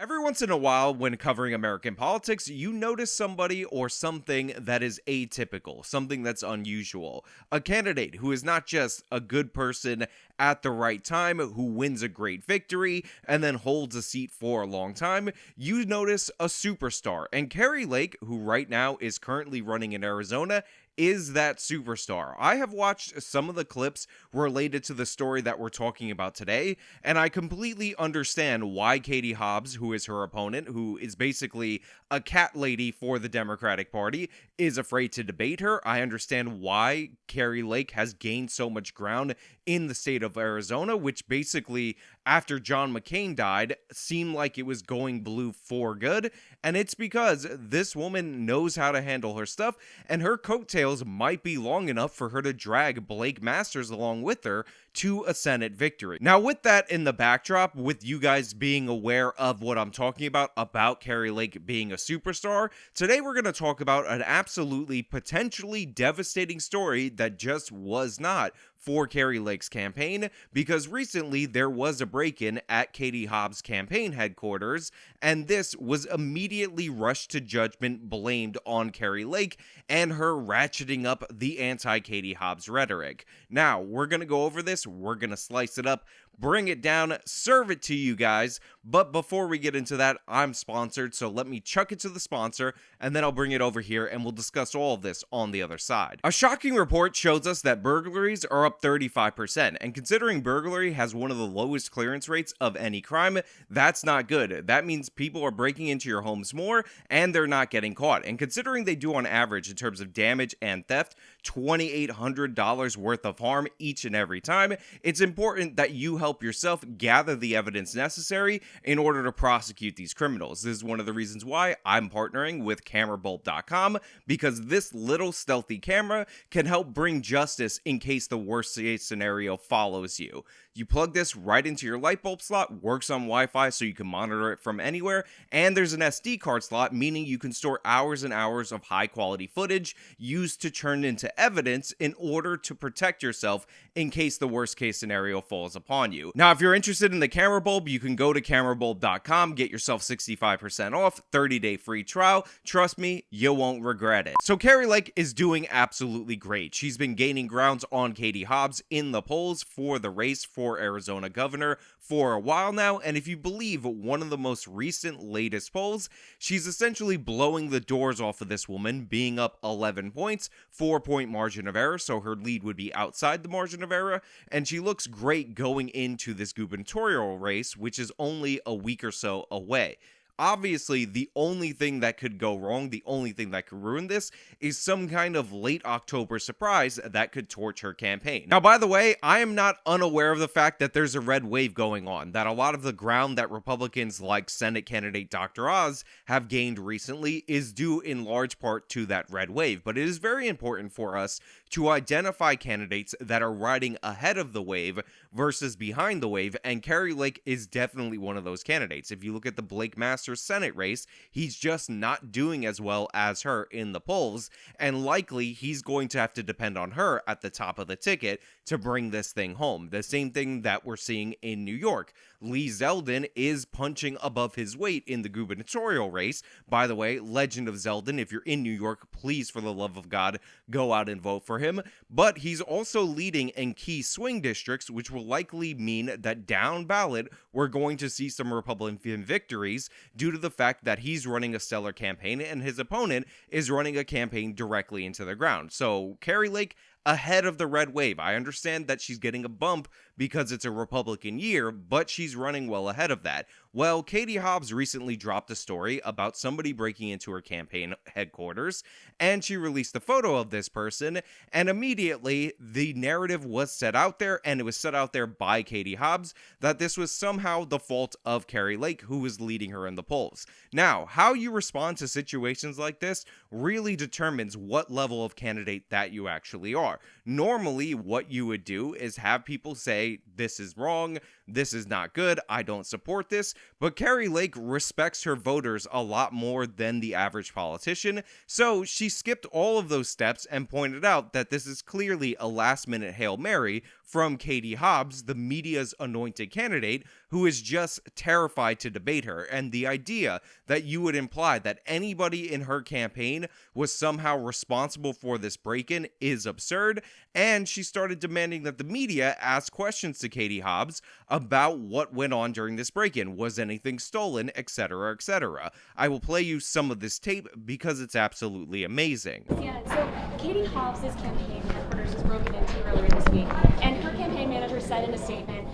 Every once in a while, when covering American politics, you notice somebody or something that is atypical, something that's unusual. A candidate who is not just a good person at the right time, who wins a great victory and then holds a seat for a long time. You notice a superstar. And Kari Lake, who right now is currently running in Arizona, is that superstar. I have watched some of the clips related to the story that we're talking about today, and I completely understand why Katie Hobbs, who is her opponent, who is basically a cat lady for the Democratic Party, is afraid to debate her. I understand why Kari Lake has gained so much ground in the state of Arizona, which basically, after John McCain died, seemed like it was going blue for good. And it's because this woman knows how to handle her stuff, and her coattails might be long enough for her to drag Blake Masters along with her to a Senate victory. Now, with that in the backdrop, with you guys being aware of what I'm talking about Kari Lake being a superstar, today we're going to talk about an absolutely potentially devastating story that just was not for Kari Lake's campaign, because recently there was a break-in at Katie Hobbs' campaign headquarters, and this was immediately rushed to judgment blamed on Kari Lake and her ratcheting up the anti-Katie Hobbs rhetoric. Now, we're going to go over this, we're going to slice it up, bring it down, serve it to you guys, but before we get into that, I'm sponsored, so let me chuck it to the sponsor, and then I'll bring it over here, and we'll discuss all of this on the other side. A shocking report shows us that burglaries are up 35%, and considering burglary has one of the lowest clearance rates of any crime, that's not good. That means people are breaking into your homes more, and they're not getting caught, and considering they do on average in terms of damage and theft, $2,800 worth of harm each and every time, it's important that you help yourself gather the evidence necessary in order to prosecute these criminals. This is one of the reasons why I'm partnering with camerabulb.com, because this little stealthy camera can help bring justice in case the worst case scenario follows you. You plug this right into your light bulb slot, works on Wi-Fi so you can monitor it from anywhere, and there's an SD card slot, meaning you can store hours and hours of high quality footage used to turn into evidence in order to protect yourself in case the worst case scenario falls upon you. Now, if you're interested in the camera bulb, you can go to camerabulb.com, get yourself 65% off, 30-day free trial. Trust me, you won't regret it. So Kari Lake is doing absolutely great. She's been gaining grounds on Katie Hobbs in the polls for the race for Arizona governor for a while now, and if you believe one of the most recent latest polls, she's essentially blowing the doors off of this woman, being up 11 points, 4-point margin of error, so her lead would be outside the margin of error, and she looks great going into this gubernatorial race, which is only a week or so away. Obviously, the only thing that could go wrong, the only thing that could ruin this, is some kind of late October surprise that could torch her campaign. Now, by the way, I am not unaware of the fact that there's a red wave going on, that a lot of the ground that Republicans like Senate candidate Dr. Oz have gained recently is due in large part to that red wave. But it is very important for us to identify candidates that are riding ahead of the wave versus behind the wave, and Kari Lake is definitely one of those candidates. If you look at the Blake Masters Senate race, he's just not doing as well as her in the polls, and likely he's going to have to depend on her at the top of the ticket to bring this thing home. The same thing that we're seeing in New York. Lee Zeldin is punching above his weight in the gubernatorial race. By the way, legend of Zeldin, if you're in New York, please, for the love of God, go out and vote for him. But he's also leading in key swing districts, which will likely mean that down ballot, we're going to see some Republican victories due to the fact that he's running a stellar campaign and his opponent is running a campaign directly into the ground. So Kari Lake ahead of the red wave. I understand that she's getting a bump because it's a Republican year, but she's running well ahead of that. Well, Katie Hobbs recently dropped a story about somebody breaking into her campaign headquarters, and she released a photo of this person, and immediately the narrative was set out there, and it was set out there by Katie Hobbs, that this was somehow the fault of Kari Lake, who was leading her in the polls. Now, how you respond to situations like this really determines what level of candidate that you actually are. Normally, what you would do is have people say, this is wrong, this is not good, I don't support this. But Kari Lake respects her voters a lot more than the average politician, so she skipped all of those steps and pointed out that this is clearly a last-minute Hail Mary from Katie Hobbs, the media's anointed candidate, who is just terrified to debate her. And the idea that you would imply that anybody in her campaign was somehow responsible for this break-in is absurd. And she started demanding that the media ask questions to Katie Hobbs about what went on during this break-in. Was anything stolen, etc., etc. I will play you some of this tape because it's absolutely amazing. Yeah, so Katie Hobbs' campaign headquarters was broken into earlier this week, and her campaign manager said in a statement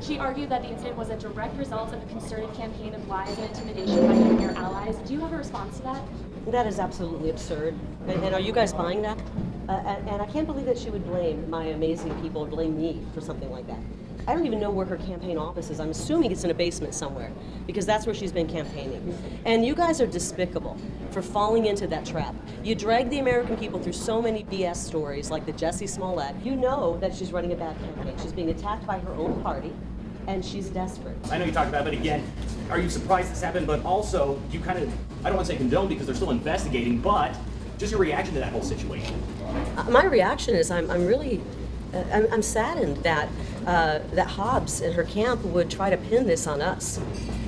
she argued that the incident was a direct result of a concerted campaign of lies and intimidation by you and your allies. Do you have a response to that? That is absolutely absurd. And are you guys buying that? And I can't believe that she would blame my amazing people, or blame me for something like that. I don't even know where her campaign office is. I'm assuming it's in a basement somewhere, because that's where she's been campaigning. And you guys are despicable for falling into that trap. You drag the American people through so many BS stories like the Jussie Smollett. You know that she's running a bad campaign. She's being attacked by her own party, and she's desperate. I know you talked about it, but again, are you surprised this happened? But also, you kind of, I don't want to say condone because they're still investigating, but just your reaction to that whole situation. My reaction is I'm saddened that that Hobbs and her camp would try to pin this on us.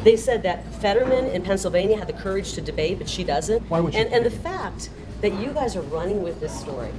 They said that Fetterman in Pennsylvania had the courage to debate, but she doesn't. Why would she? And the fact that you guys are running with this story,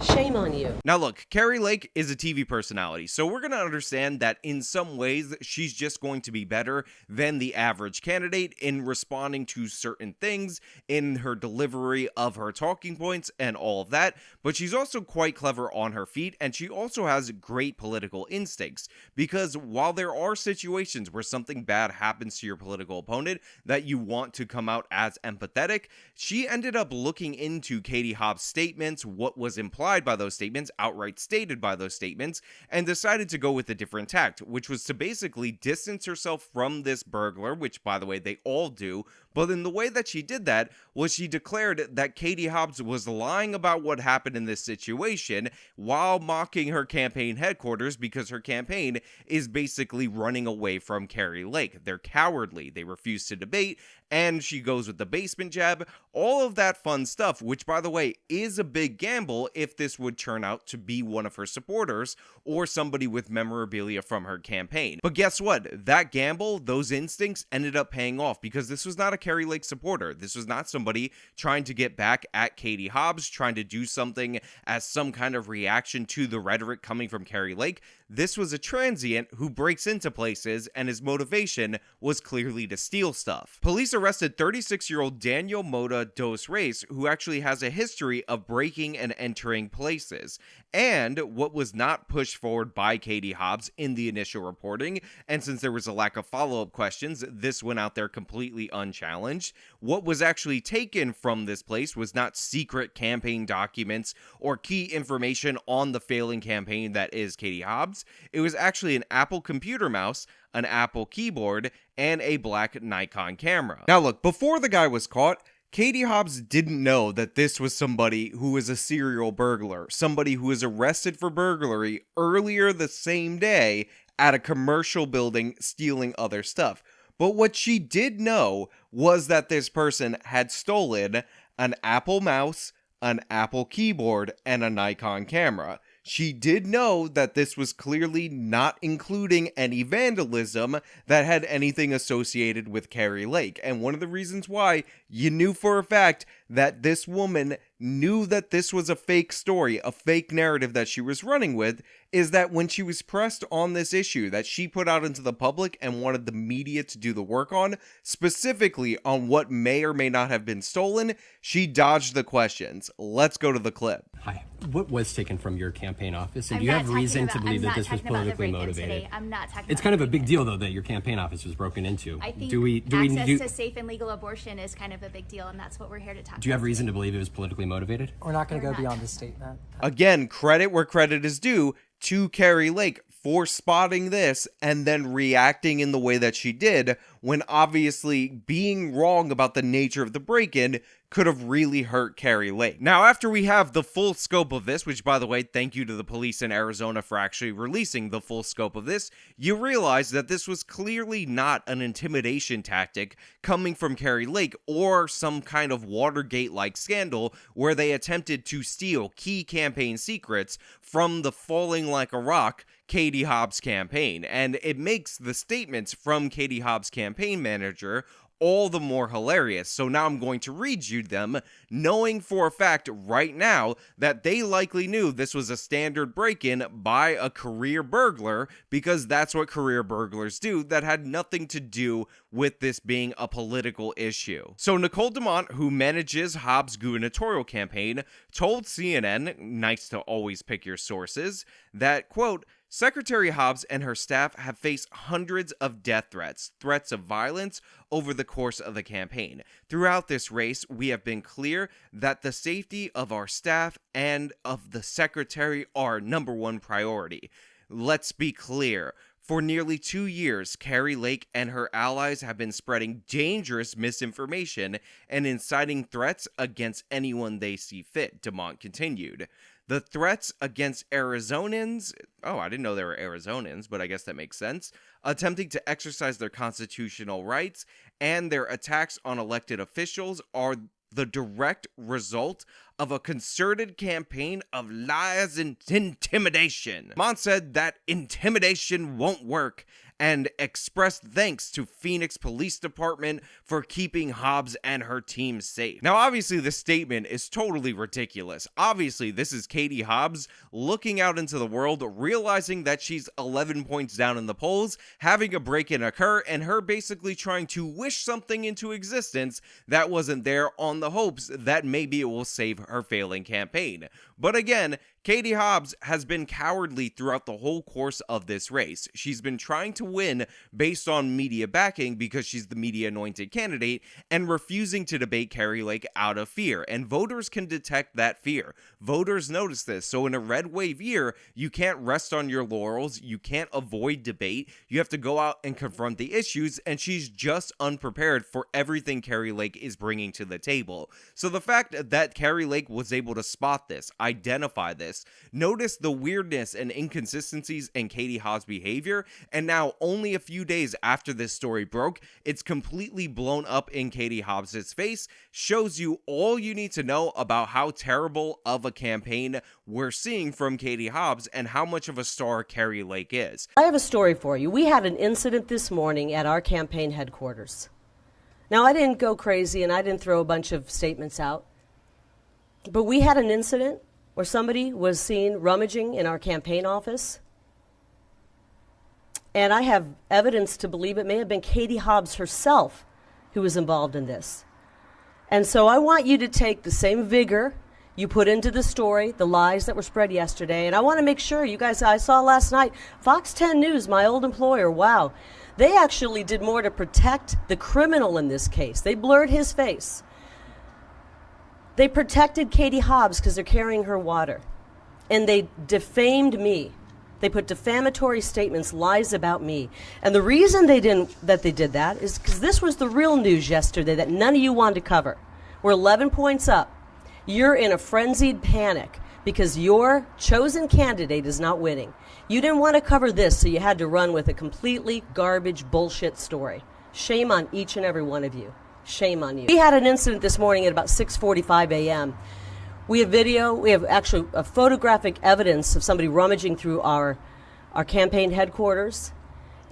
shame on you. Now look, Kari Lake is a TV personality, so we're going to understand that in some ways she's just going to be better than the average candidate in responding to certain things, in her delivery of her talking points and all of that, but she's also quite clever on her feet, and she also has great political instincts, because while there are situations where something bad happens to your political opponent that you want to come out as empathetic, she ended up looking into Katie Hobbs' statements, what was implied by those statements, outright stated by those statements, and decided to go with a different tact, which was to basically distance herself from this burglar, which, by the way, they all do. But in the way that she did that was she declared that Katie Hobbs was lying about what happened in this situation while mocking her campaign headquarters, because her campaign is basically running away from Kari Lake. They're cowardly. They refuse to debate, and she goes with the basement jab, all of that fun stuff, which, by the way, is a big gamble if this would turn out to be one of her supporters or somebody with memorabilia from her campaign. But guess what? That gamble, those instincts ended up paying off, because this was not a Kari Lake supporter. This was not somebody trying to get back at Katie Hobbs, trying to do something as some kind of reaction to the rhetoric coming from Kari Lake. This was a transient who breaks into places, and his motivation was clearly to steal stuff. Police arrested 36-year-old Daniel Mota Dos Reis, who actually has a history of breaking and entering places. And what was not pushed forward by Katie Hobbs in the initial reporting, and since there was a lack of follow-up questions, this went out there completely unchallenged. What was actually taken from this place was not secret campaign documents or key information on the failing campaign that is Katie Hobbs. It was actually an Apple computer mouse, an Apple keyboard, and a black Nikon camera. Now look, before the guy was caught, Katie Hobbs didn't know that this was somebody who was a serial burglar, somebody who was arrested for burglary earlier the same day at a commercial building stealing other stuff. But what she did know was that this person had stolen an Apple mouse, an Apple keyboard, and a Nikon camera. She did know that this was clearly not including any vandalism that had anything associated with Kari Lake. And one of the reasons why you knew for a fact that this woman knew that this was a fake story, a fake narrative that she was running with, is that when she was pressed on this issue that she put out into the public and wanted the media to do the work on, specifically on what may or may not have been stolen, she dodged the questions. Let's go to the clip. Hi. What was taken from your campaign office? And I'm do you not have reason talking to believe about- that this was I'm not talking about the politically break-in motivated? today. I'm not talking It's about kind of a the big break-in. deal, though, that your campaign office was broken into. I think do we access to safe and legal abortion is kind of a big deal, and that's what we're here to talk about. do you have reason to believe it was politically motivated? We're not going to We're go not. beyond this statement. Again, credit where credit is due to Kari Lake for spotting this and then reacting in the way that she did when obviously being wrong about the nature of the break-in could have really hurt Kari Lake. Now, after we have the full scope of this, which, by the way, thank you to the police in Arizona for actually releasing the full scope of this, you realize that this was clearly not an intimidation tactic coming from Kari Lake or some kind of Watergate-like scandal where they attempted to steal key campaign secrets from the falling like a rock Katie Hobbs campaign. And it makes the statements from Katie Hobbs' campaign manager all the more hilarious. So now I'm going to read you them, knowing for a fact right now that they likely knew this was a standard break-in by a career burglar, because that's what career burglars do. That had nothing to do with this being a political issue. So Nicole DeMont, who manages Hobbs' gubernatorial campaign, told CNN, nice to always pick your sources, that, quote, Secretary Hobbs and her staff have faced hundreds of death threats of violence over the course of the campaign. Throughout this race, we have been clear that the safety of our staff and of the secretary are number one priority. Let's be clear. For nearly 2 years, Kari Lake and her allies have been spreading dangerous misinformation and inciting threats against anyone they see fit, DeMont continued. The threats against Arizonans, I didn't know they were Arizonans, but I guess that makes sense, attempting to exercise their constitutional rights, and their attacks on elected officials are the direct result of a concerted campaign of lies and intimidation. Mont said that intimidation won't work and expressed thanks to Phoenix Police Department for keeping Hobbs and her team safe. Now, obviously, this statement is totally ridiculous. Obviously, this is Katie Hobbs looking out into the world, realizing that she's 11 points down in the polls, having a break-in occur, and her basically trying to wish something into existence that wasn't there on the hopes that maybe it will save her failing campaign. But again, Katie Hobbs has been cowardly throughout the whole course of this race. She's been trying to win based on media backing because she's the media-anointed candidate and refusing to debate Kari Lake out of fear. And voters can detect that fear. Voters notice this. So in a red wave year, you can't rest on your laurels. You can't avoid debate. You have to go out and confront the issues. And she's just unprepared for everything Kari Lake is bringing to the table. So the fact that Kari Lake was able to spot this, identify this, notice the weirdness and inconsistencies in Katie Hobbs' behavior, and now only a few days after this story broke, it's completely blown up in Katie Hobbs' face, shows you all you need to know about how terrible of a campaign we're seeing from Katie Hobbs and how much of a star Kari Lake is. I have a story for you. We had an incident this morning at our campaign headquarters. Now, I didn't go crazy and I didn't throw a bunch of statements out, but we had an incident where somebody was seen rummaging in our campaign office. And I have evidence to believe it may have been Katie Hobbs herself who was involved in this. And so I want you to take the same vigor you put into the story, the lies that were spread yesterday, and I want to make sure you guys, I saw last night, Fox 10 News, my old employer, wow, they actually did more to protect the criminal in this case. They blurred his face. They protected Katie Hobbs because they're carrying her water. And they defamed me. They put defamatory statements, lies about me. And the reason they did that is because this was the real news yesterday that none of you wanted to cover. We're 11 points up. You're in a frenzied panic because your chosen candidate is not winning. You didn't want to cover this, so you had to run with a completely garbage bullshit story. Shame on each and every one of you. Shame on you. We had an incident this morning at about 6:45 a.m. We have video, we have actually a photographic evidence of somebody rummaging through our campaign headquarters.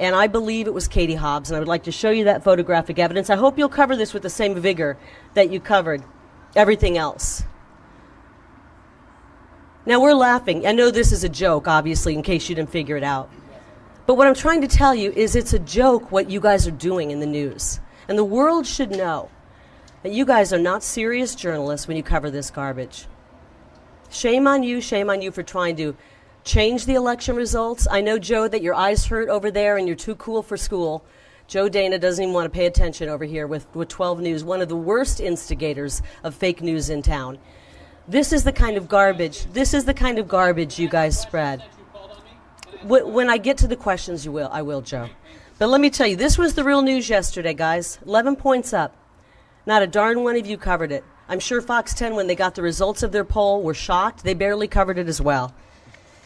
And I believe it was Katie Hobbs, and I would like to show you that photographic evidence. I hope you'll cover this with the same vigor that you covered everything else. Now, we're laughing. I know this is a joke, obviously, in case you didn't figure it out. But what I'm trying to tell you is it's a joke what you guys are doing in the news. And the world should know that you guys are not serious journalists when you cover this garbage. Shame on you for trying to change the election results. I know, Joe, that your eyes hurt over there and you're too cool for school. Joe Dana doesn't even want to pay attention over here with 12 News, one of the worst instigators of fake news in town. This is the kind of garbage you guys spread. When I get to the questions, I will, Joe. But let me tell you, this was the real news yesterday, guys. 11 points up. Not a darn one of you covered it. I'm sure Fox 10, when they got the results of their poll, were shocked. They barely covered it as well.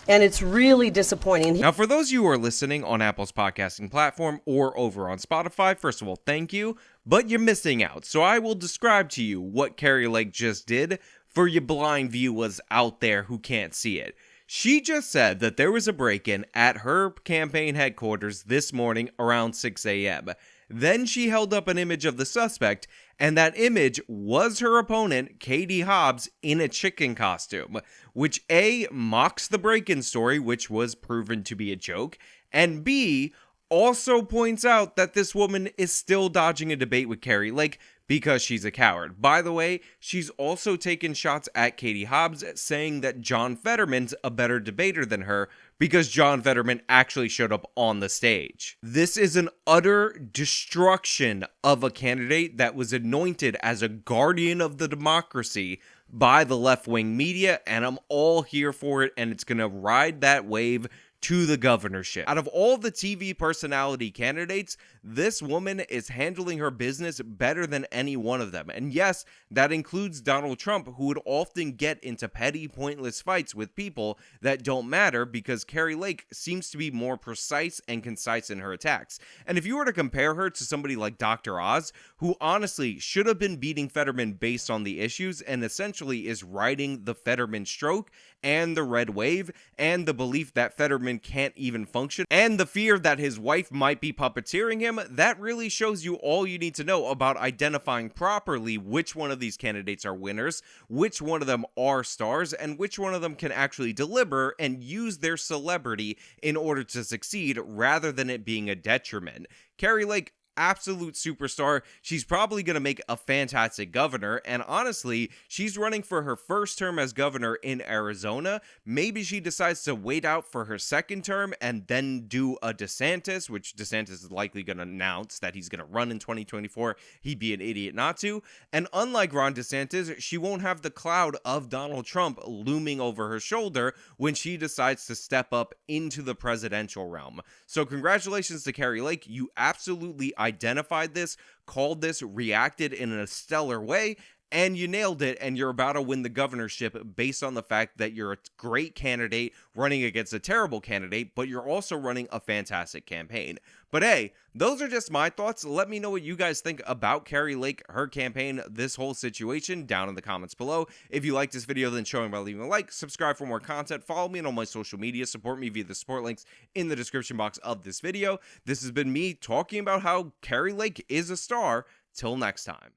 And it's really disappointing. Now, for those of you who are listening on Apple's podcasting platform or over on Spotify, first of all, thank you, but you're missing out. So I will describe to you what Kari Lake just did for you blind viewers out there who can't see it. She just said that there was a break-in at her campaign headquarters this morning around 6 a.m. Then she held up an image of the suspect, and that image was her opponent, Katie Hobbs, in a chicken costume, which A, mocks the break-in story, which was proven to be a joke, and B, also points out that this woman is still dodging a debate with Kari Lake because she's a coward. By the way, she's also taken shots at Katie Hobbs, saying that John Fetterman's a better debater than her because John Fetterman actually showed up on the stage. This is an utter destruction of a candidate that was anointed as a guardian of the democracy by the left-wing media, and I'm all here for it, and it's gonna ride that wave to the governorship. Out of all the TV personality candidates, this woman is handling her business better than any one of them. And yes, that includes Donald Trump, who would often get into petty, pointless fights with people that don't matter because Kari Lake seems to be more precise and concise in her attacks. And if you were to compare her to somebody like Dr. Oz, who honestly should have been beating Fetterman based on the issues and essentially is riding the Fetterman stroke and the red wave and the belief that Fetterman can't even function and the fear that his wife might be puppeteering him, that really shows you all you need to know about identifying properly which one of these candidates are winners, which one of them are stars, and which one of them can actually deliver and use their celebrity in order to succeed rather than it being a detriment. Kari Lake, absolute superstar. She's probably going to make a fantastic governor, and honestly, she's running for her first term as governor in Arizona. Maybe she decides to wait out for her second term and then do a DeSantis, which DeSantis is likely going to announce that he's going to run in 2024. He'd be an idiot not to. And unlike Ron DeSantis, she won't have the cloud of Donald Trump looming over her shoulder when she decides to step up into the presidential realm. So congratulations to Kari Lake. You absolutely identified this, called this, reacted in a stellar way, and you nailed it, and you're about to win the governorship based on the fact that you're a great candidate running against a terrible candidate, but you're also running a fantastic campaign. But hey, those are just my thoughts. Let me know what you guys think about Kari Lake, her campaign, this whole situation down in the comments below. If you like this video, then show me by leaving a like, subscribe for more content, follow me on all my social media, support me via the support links in the description box of this video. This has been me talking about how Kari Lake is a star. Till next time.